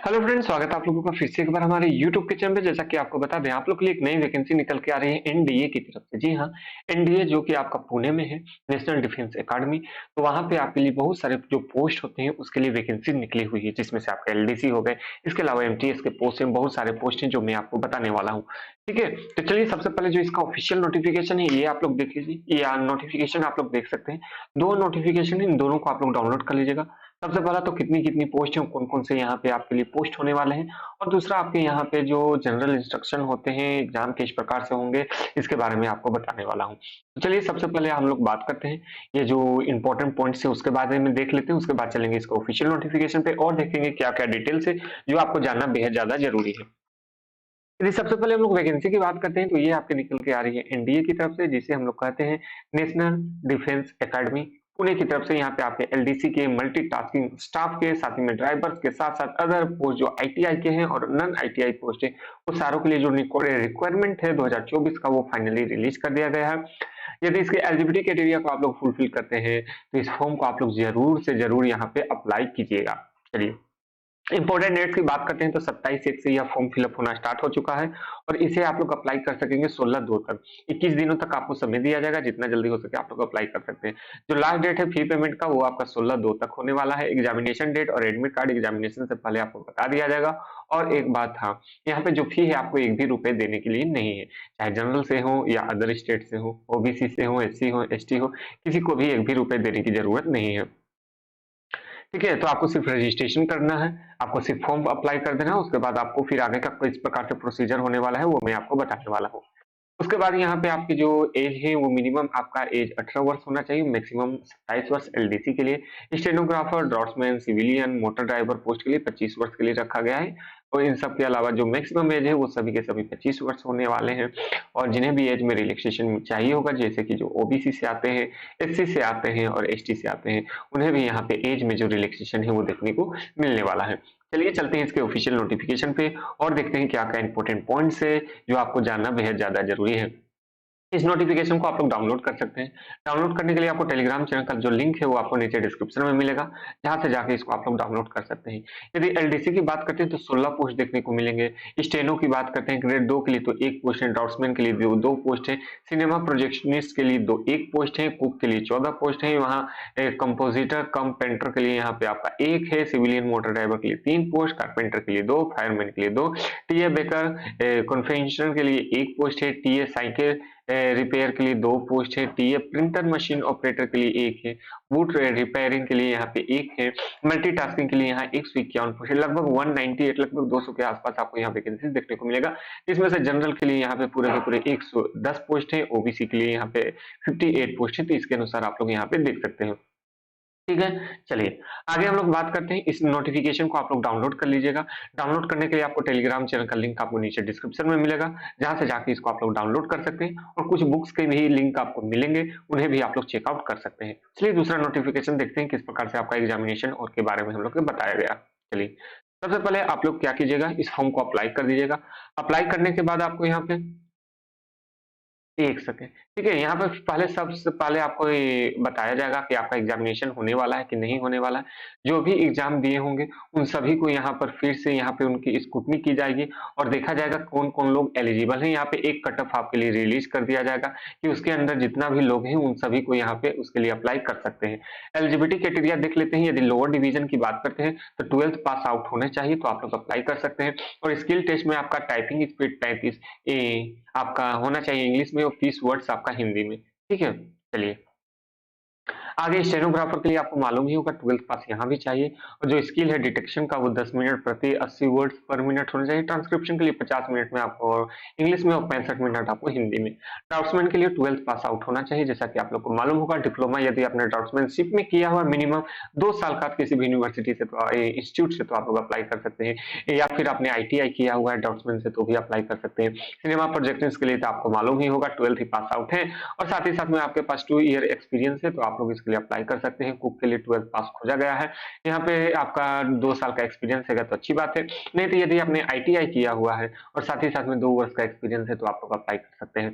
Hello friends, स्वागत है आप लोगों का फिर से एक बार हमारे यूट्यूब के चैनल पे। जैसा कि आपको बता दें, आप लोग के लिए एक नई वैकेंसी निकल के आ रही है एनडीए की तरफ से। जी हाँ, एनडीए जो कि आपका पुणे में है, नेशनल डिफेंस एकेडमी। तो वहाँ पे आपके लिए बहुत सारे जो पोस्ट होते हैं उसके लिए वैकेंसी निकली हुई है, जिसमें से आपका एलडीसी हो गए, इसके अलावा एमटीएस के पोस्ट हैं, बहुत सारे पोस्ट हैं जो मैं आपको बताने वाला हूँ। ठीक है, तो चलिए सबसे पहले जो इसका ऑफिशियल नोटिफिकेशन है ये आप लोग देख लीजिए। ये नोटिफिकेशन आप लोग देख सकते हैं। दो नोटिफिकेशन है, इन दोनों को आप लोग डाउनलोड कर लीजिएगा। सबसे पहला तो कितनी-कितनी पोस्ट है, कौन-कौन से यहाँ पे आपके लिए पोस्ट होने वाले हैं, और दूसरा आपके यहाँ पे जो जनरल इंस्ट्रक्शन होते हैं एग्जाम किस प्रकार से होंगे, इसके बारे में आपको बताने वाला हूँ। तो चलिए सबसे पहले हम लोग बात करते हैं, ये जो इम्पोर्टेंट पॉइंट्स है उसके बारे में देख लेते हैं, उसके बाद चलेंगे इसके ऑफिशियल नोटिफिकेशन पे और देखेंगे क्या-क्या डिटेल्स है जो आपको जानना बेहद ज़्यादा ज़रूरी है। चलिए सबसे पहले हम लोग वैकेंसी की बात करते हैं, तो ये आपके निकल के आ रही है एनडीए की तरफ से, जिसे हम लोग कहते हैं नेशनल डिफेंस एकेडमी पुणे की तरफ से। यहाँ पे आपके एलडीसी के, मल्टीटास्किंग स्टाफ के, साथ ही में ड्राइवर्स के साथ-साथ अदर पोस्ट जो आईटीआई के हैं और नॉन आईटीआई पोस्ट है, वो सारों के लिए जो रिक्वायरमेंट है 2024 का, वो फाइनली रिलीज कर दिया गया है। यदि इसके एलिजिबिलिटी क्राइटेरिया को आप लोग फुलफिल करते हैं, तो इस फॉर्म को आप लोग जरूर से जरूर यहाँ पे अप्लाई कीजिएगा। चलिए इंपॉर्टेंट डेट्स की बात करते हैं, तो 27/1 से यह फॉर्म फिलअप होना स्टार्ट हो चुका है और इसे आप लोग अप्लाई कर सकेंगे 16/2 तक। 21 दिनों तक आपको समय दिया जाएगा, जितना जल्दी हो सके आप लोग अप्लाई कर सकते हैं। जो लास्ट डेट है फी पेमेंट का, वो आपका 16/2 तक होने वाला है। एग्जामिनेशन डेट और एडमिट कार्ड एग्जामिनेशन से पहले आपको बता दिया जाएगा। और एक बात, हाँ, यहाँ पे जो फी है आपको एक भी रुपए देने के लिए नहीं है, चाहे जनरल से हो या अदर स्टेट से हो, ओबीसी से हो, एससी हो, एसटी हो, किसी को भी एक भी रुपए देने की जरूरत नहीं है। ठीक है, तो आपको सिर्फ रजिस्ट्रेशन करना है, आपको सिर्फ फॉर्म अप्लाई कर देना है, उसके बाद आपको फिर आगे का किस प्रकार से प्रोसीजर होने वाला है वो मैं आपको बताने वाला हूँ। उसके बाद यहाँ पे आपकी जो एज है वो मिनिमम आपका एज 18 वर्ष होना चाहिए, मैक्सिमम 27 वर्ष एलडीसी के लिए। Stenographer, draughtsman, civilian, motor driver post के लिए 25 वर्ष के लिए रखा गया है। और इन सब के अलावा जो मैक्सिमम एज है वो सभी के सभी 25 वर्ष होने वाले हैं। और जिन्हें भी एज में रिलैक्सेशन चाहिए होगा, जैसे कि जो ओबीसी से आते हैं, एससी से आते हैं और एसटी से आते हैं, उन्हें भी यहाँ पे एज में जो रिलैक्सेशन है वो देखने को मिलने वाला है। चलिए चलते हैं इसके ऑफिशियल नोटिफिकेशन पे और देखते हैं क्या-क्या इंपॉर्टेंट पॉइंट्स है जो आपको जानना बेहद ज़्यादा ज़रूरी है। इस नोटिफिकेशन को आप लोग डाउनलोड कर सकते हैं। डाउनलोड करने के लिए आपको टेलीग्राम चैनल का जो लिंक है वो आपको नीचे डिस्क्रिप्शन में मिलेगा, जहाँ से जाके इसको आप लोग डाउनलोड कर सकते हैं। यदि एलडीसी की बात करते हैं तो 16 पोस्ट देखने को मिलेंगे। स्टेनो की बात करते हैं ग्रेड 2 के लिए तो 1 पोस्ट है, ड्राफ्ट्समैन के लिए 2 पोस्ट है, सिनेमा प्रोजेक्शनिस्ट के लिए 1 पोस्ट है, कुक के लिए 14 पोस्ट है, वहाँ कंपोजिटर कम पेंटर के लिए यहाँ पे आपका 1 है, सिविलियन मोटर ड्राइवर के लिए 3 पोस्ट, कारपेंटर के लिए 2, फायरमैन के लिए 2, टीए बेकर कन्वेंशनर के लिए 1 पोस्ट है, टीए साइकिल रिपेयर के लिए 2 पोस्ट है, टीए प्रिंटर मशीन ऑपरेटर के लिए 1 है, वुड रिपेयरिंग के लिए यहाँ पे 1 है, मल्टीटास्किंग के लिए यहाँ 151 पोस्ट है, लगभग 198 लगभग 200 के आसपास आपको यहाँ वैकेंसीज देखने को मिलेगा। इसमें से जनरल के लिए यहाँ पे पूरे के पूरे 110 पोस्ट है, ओबीसी के लिए यहाँ पे 58 पोस्ट है, तो इसके अनुसार आप लोग यहाँ पे देख सकते हैं। ठीक है, चलिए आगे हम लोग बात करते हैं। इस नोटिफिकेशन को आप लोग डाउनलोड कर लीजिएगा। डाउनलोड करने के लिए आपको टेलीग्राम चैनल का लिंक आपको नीचे डिस्क्रिप्शन में मिलेगा, जहाँ से जाके इसको आप लोग डाउनलोड कर सकते हैं और कुछ बुक्स के भी लिंक आपको मिलेंगे, उन्हें भी आप लोग चेकआउट कर सकते हैं। चलिए दूसरा नोटिफिकेशन देखते हैं किस प्रकार से आपका एग्जामिनेशन और के बारे में हम लोग को बताया गया। चलिए सबसे पहले आप लोग क्या कीजिएगा, इस फॉर्म को अप्लाई कर दीजिएगा। अप्लाई करने के बाद आपको यहाँ पे 1 सेकंड, ठीक है, यहाँ पे पहले सबसे पहले आपको ये बताया जाएगा कि आपका एग्जामिनेशन होने वाला है कि नहीं होने वाला है। जो भी एग्जाम दिए होंगे उन सभी को यहाँ पर फिर से यहाँ पे उनकी स्क्रूटनी की जाएगी और देखा जाएगा कौन-कौन लोग एलिजिबल हैं। यहाँ पे एक कट ऑफ आपके लिए रिलीज कर दिया जाएगा कि उसके अंदर जितना भी लोग हैं उन सभी को यहाँ पे उसके लिए अप्लाई कर सकते हैं। एलिजिबिलिटी क्राइटेरिया देख लेते हैं। यदि लोअर डिवीजन की बात करते हैं तो 12th पास आउट होने चाहिए, तो आप लोग अप्लाई कर सकते हैं। और स्किल टेस्ट में आपका टाइपिंग स्पीड 35 आपका होना चाहिए इंग्लिश में और 30 वर्ड्स आपका हिंदी में। ठीक है, चलिए आगे स्टेनोग्राफर के लिए आपको मालूम ही होगा 12th पास यहाँ भी चाहिए और जो स्किल है डिटेक्शन का वो 10 मिनट प्रति 80 वर्ड्स पर मिनट होना चाहिए। ट्रांसक्रिप्शन के लिए 50 मिनट में आपको इंग्लिश में और 65 मिनट आपको हिंदी में। ड्राफ्ट्समैन के लिए 12th पास आउट होना चाहिए, जैसा कि आप लोग को मालूम होगा। डिप्लोमा यदि आपने ड्राफ्ट्समैनशिप में किया हुआ मिनिमम 2 साल का किसी भी यूनिवर्सिटी से तो इंस्टीट्यूट से तो आप लोग अप्लाई कर सकते हैं, या फिर आपने आईटीआई किया हुआ है ड्राफ्ट्समैन से तो भी अप्लाई कर सकते हैं। सिनेमा प्रोजेक्शनिस्ट के लिए तो आपको मालूम ही होगा 12th ही पास आउट है और साथ ही साथ में आपके पास 2 ईयर एक्सपीरियंस है, तो आप लोग इसके लिए अप्लाई कर सकते हैं। कुक के लिए 12th पास खोजा गया है। यहाँ पे आपका 2 साल का एक्सपीरियंस है तो अच्छी बात है। नहीं तो यदि आपने आईटीआई किया हुआ है और साथ ही साथ में 2 वर्ष का एक्सपीरियंस है तो आप लोग अप्लाई कर सकते हैं।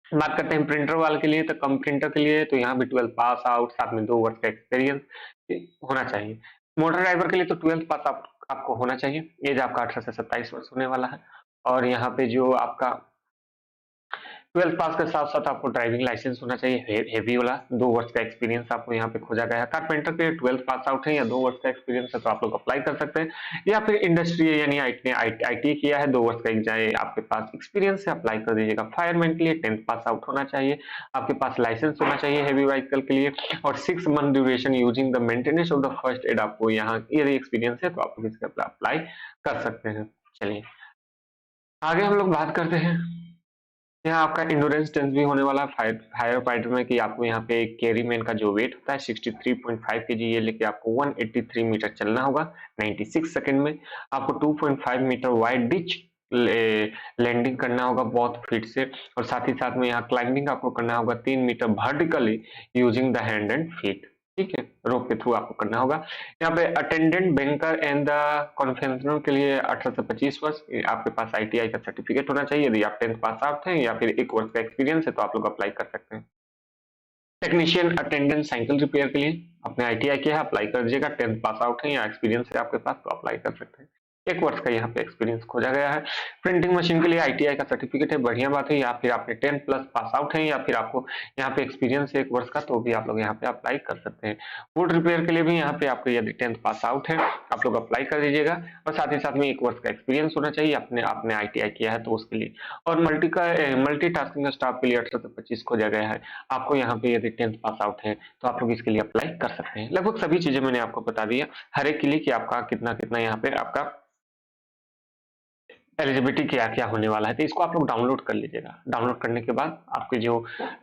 बात करते हैं प्रिंटर वाले के लिए, तो कम प्रिंटर के लिए तो यहाँ भी 12th पास आउट साथ में 2 वर्ष का एक्सपीरियंस होना चाहिए। मोटर ड्राइवर के लिए तो 12th पास आपको होना चाहिए। एज आपका 18 से 27 वर्ष होने वाला है। और यहाँ पे जो आपका 12th पास के साथ-साथ आपको ड्राइविंग लाइसेंस होना चाहिए, हेवी वाला 2 वर्ष का एक्सपीरियंस आपको यहाँ पे खोजा गया है। कारपेंटर के 12th पास आउट है या 2 वर्ष का एक्सपीरियंस है तो आप लोग अप्लाई कर सकते हैं। या फिर इंडस्ट्री है यानी आईटीआई किया है, 2 वर्ष का आपके पास एक्सपीरियंस है, अप्लाई कर दीजिएगा। फायरमैन के लिए 10th पास आउट होना चाहिए, आपके पास लाइसेंस होना चाहिए हेवी व्हीकल के लिए, और 6 month duration using the maintenance of the first aid आपको यहाँ यदि एक्सपीरियंस है तो आप लोग इसके अप्लाई कर सकते हैं। चलिए आगे हम लोग बात करते हैं। यहाँ आपका इंड्योरेंस टेस्ट भी होने वाला है फायर फाइटर में, कि आपको यहाँ पे कैरी मैन का जो वेट होता है 63.5 केजी, ये लेके आपको 183 मीटर चलना होगा 96 सेकंड में। आपको 2.5 मीटर वाइड डिच लैंडिंग करना होगा बहुत फीट से, और साथ ही साथ में यहाँ क्लाइंबिंग आपको करना होगा 3 metre vertically using the hand and feet. ठीक है, रोप के थ्रू आपको करना होगा। यहाँ पे attendant banker and the conventional के लिए 18 से 25 वर्ष, आपके पास आईटीआई का सर्टिफिकेट होना चाहिए। यदि आप 10th पास आउट हैं या फिर 1 वर्ष का एक्सपीरियंस है तो आप लोग अप्लाई कर सकते हैं। टेक्नीशियन अटेंडेंट साइकिल रिपेयर के लिए अपने आईटीआई किया है, अप्लाई कर दीजिएगा। 10th पास आउट है या एक्सपीरियंस है आपके पास तो अप्लाई कर सकते हैं। 1 वर्ष का यहाँ पे एक्सपीरियंस खोजा गया है। प्रिंटिंग मशीन के लिए आईटीआई का सर्टिफिकेट है, बढ़िया बात है। या फिर आपने 10 प्लस पास आउट है या फिर आपको यहाँ पे एक्सपीरियंस है 1 वर्ष का तो भी आप लोग यहाँ पे अप्लाई कर सकते हैं। वुड रिपेयर के लिए भी यहाँ पे आपको यदि 10th पास आउट है आप लोग अप्लाई कर दीजिएगा, और साथ ही साथ में 1 वर्ष का एक्सपीरियंस होना चाहिए आपने आपने आईटीआई किया है तो उसके लिए। और मल्टीटास्किंग स्टाफ के लिए 18 से 25 खोजा गया है। आपको यहाँ पे यदि 10th पास आउट है तो आप लोग इसके लिए अप्लाई कर सकते हैं। लगभग सभी चीजें मैंने आपको बता दिया हर एक के लिए कि आपका कितना कितना यहाँ पे आपका एलिजिबिलिटी क्या क्या होने वाला है। तो इसको आप लोग डाउनलोड कर लीजिएगा। डाउनलोड करने के बाद आपके जो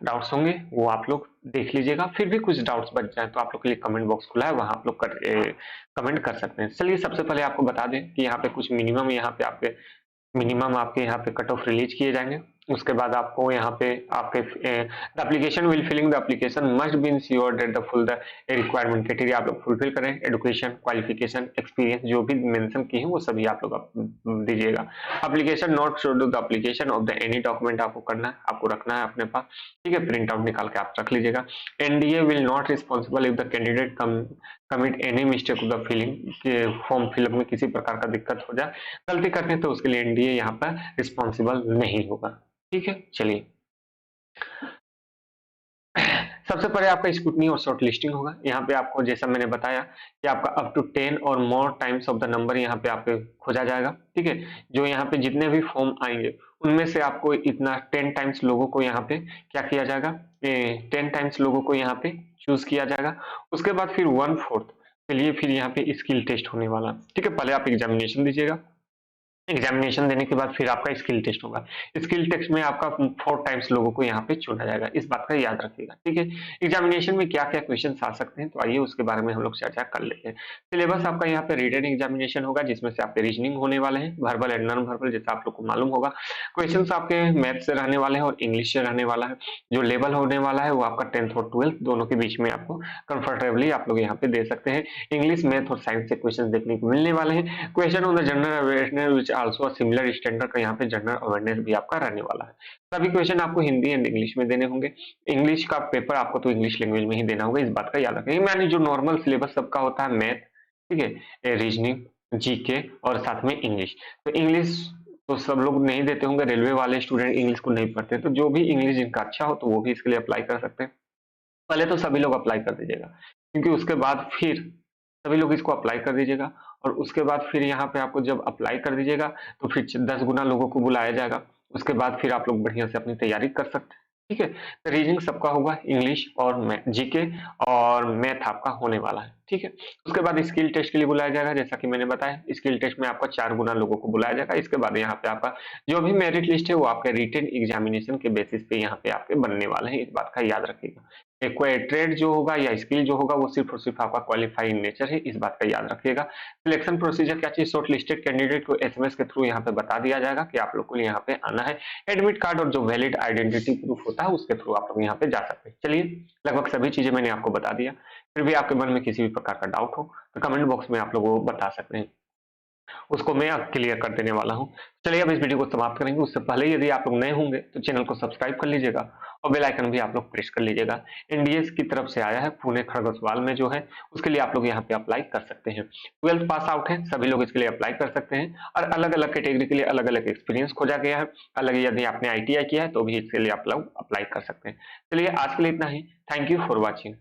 डाउट्स होंगे वो आप लोग देख लीजिएगा। फिर भी कुछ डाउट्स बच जाए तो आप लोग के लिए कमेंट बॉक्स खुला है, वहां आप लोग कमेंट कर सकते हैं। चलिए सबसे पहले आपको बता दें कि यहाँ पे कुछ मिनिमम आपके यहाँ पे कट ऑफ रिलीज किए जाएंगे। उसके बाद आपको यहाँ पे आपके the application will filling the application must be ensured that the full the requirement criteria आप लोग फुलफिल करें। एजुकेशन, क्वालिफिकेशन, एक्सपीरियंस जो भी मेंशन किए हैं वो सभी आप लोग दीजिएगा। Application not show the application of the any document आपको करना है, आपको रखना है अपने पास। ठीक है, प्रिंट आउट निकाल के आप रख लीजिएगा। NDA will not responsible if the candidate commit any mistake of the filling, form fill up में किसी प्रकार का दिक्कत हो जाए, गलती करते हैं तो उसके लिए एनडीए यहाँ पर रिस्पॉन्सिबल नहीं होगा। ठीक है, चलिए सबसे पहले आपका स्क्रूटनी और शॉर्ट लिस्टिंग होगा। यहाँ पे आपको जैसा मैंने बताया कि आपका अप टू 10 और more times of the number यहाँ पे आपके खोजा जाएगा। ठीक है, जो यहाँ पे जितने भी फॉर्म आएंगे उनमें से आपको इतना 10 टाइम्स लोगों को यहाँ पे क्या किया जाएगा, 10 टाइम्स लोगों को यहाँ पे चूज किया जाएगा। उसके बाद फिर 1/4 के लिए फिर यहाँ पे स्किल टेस्ट होने वाला। ठीक है, पहले आप एग्जामिनेशन दीजिएगा, एग्जामिनेशन देने के बाद फिर आपका स्किल टेस्ट होगा। स्किल टेस्ट में आपका 4 टाइम्स लोगों को यहाँ पे चुना जाएगा, इस बात का याद रखिएगा। ठीक है, एग्जामिनेशन में क्या क्या क्वेश्चन आ सकते हैं तो आइए उसके बारे में हम लोग चर्चा कर लेते हैं। सिलेबस आपका यहाँ पे रिटन एग्जामिनेशन होगा जिसमें से आपके रीजनिंग होने वाले हैं, वर्बल एंड नॉन वर्बल, जैसा आप लोग को मालूम होगा। क्वेश्चन आपके मैथ से रहने वाले हैं और इंग्लिश से रहने वाला है। जो लेवल होने वाला है वो आपका 10th और 12th दोनों के बीच में आपको कंफर्टेबली आप लोग यहाँ पे दे सकते हैं। इंग्लिश, मैथ और साइंस से क्वेश्चन देखने को मिलने वाले हैं। Question on the general awareness also similar standard का यहाँ पे जनरल अवेयरनेस भी आपका रहने वाला है। सभी क्वेश्चन आपको हिंदी एंड इंग्लिश में देने होंगे। इंग्लिश का पेपर आपको तो इंग्लिश लैंग्वेज में ही देना होगा, इस बात का याद रखें। यानी जो नॉर्मल सिलेबस सबका होता है मैथ, ठीक है, रीजनिंग, जीके और साथ में इंग्लिश। तो इंग्लिश तो सब लोग नहीं देते होंगे, रेलवे वाले स्टूडेंट इंग्लिश को नहीं पढ़ते, तो जो भी इंग्लिश जिनका अच्छा हो तो वो भी इसके लिए अप्लाई कर सकते हैं। पहले तो सभी लोग अप्लाई कर दीजिएगा, क्योंकि उसके बाद फिर सभी लोग इसको अप्लाई कर दीजिएगा, और उसके बाद फिर यहाँ पे आपको जब अप्लाई कर दीजिएगा तो फिर 10 गुना लोगों को बुलाया जाएगा। उसके बाद फिर आप लोग बढ़िया से अपनी तैयारी कर सकते हैं। ठीक है, तो रीजनिंग सबका होगा, इंग्लिश और जीके और मैथ आपका होने वाला है। ठीक है, उसके बाद स्किल टेस्ट के लिए बुलाया जाएगा, जैसा कि मैंने बताया स्किल टेस्ट में आपका 4 गुना लोगों को बुलाया जाएगा। इसके बाद यहाँ पे आपका जो भी मेरिट लिस्ट है वो आपके रिटन एग्जामिनेशन के बेसिस पे यहाँ पे आपके बनने वाले हैं, इस बात का याद रखिएगा। एक कोई ट्रेड जो होगा या स्किल जो होगा वो सिर्फ और सिर्फ आपका क्वालिफाइंग नेचर है, इस बात का याद रखिएगा। सिलेक्शन प्रोसीजर क्या चीज, शॉर्ट लिस्टेड कैंडिडेट को एसएमएस के थ्रू यहाँ पे बता दिया जाएगा कि आप लोग को यहाँ पे आना है। एडमिट कार्ड और जो वैलिड आइडेंटिटी प्रूफ होता है उसके थ्रू आप लोग यहाँ पे जा सकते हैं। चलिए लगभग सभी चीजें मैंने आपको बता दिया। फिर भी आपके मन में किसी भी प्रकार का डाउट हो तो कमेंट बॉक्स में आप लोग वो बता सकते हैं, उसको मैं अब क्लियर कर देने वाला हूँ। चलिए अब इस वीडियो को समाप्त करेंगे। उससे पहले यदि आप लोग नए होंगे तो चैनल को सब्सक्राइब कर लीजिएगा और बेल आइकन भी आप लोग प्रेस कर लीजिएगा। एनडीए की तरफ से आया है, पुणे खरगोशवाल में जो है, उसके लिए आप लोग यहाँ पे अप्लाई कर सकते हैं। 12th पास आउट है, सभी लोग इसके लिए अप्लाई कर सकते हैं और अलग-अलग कैटेगरी के लिए अलग-अलग एक्सपीरियंस खोजा गया है। अलग यदि आपने आईटीआई किया है, तो भी इसके लिए आप लोग अप्लाई कर सकते हैं। चलिए आज के लिए इतना ही। Thank you for watching.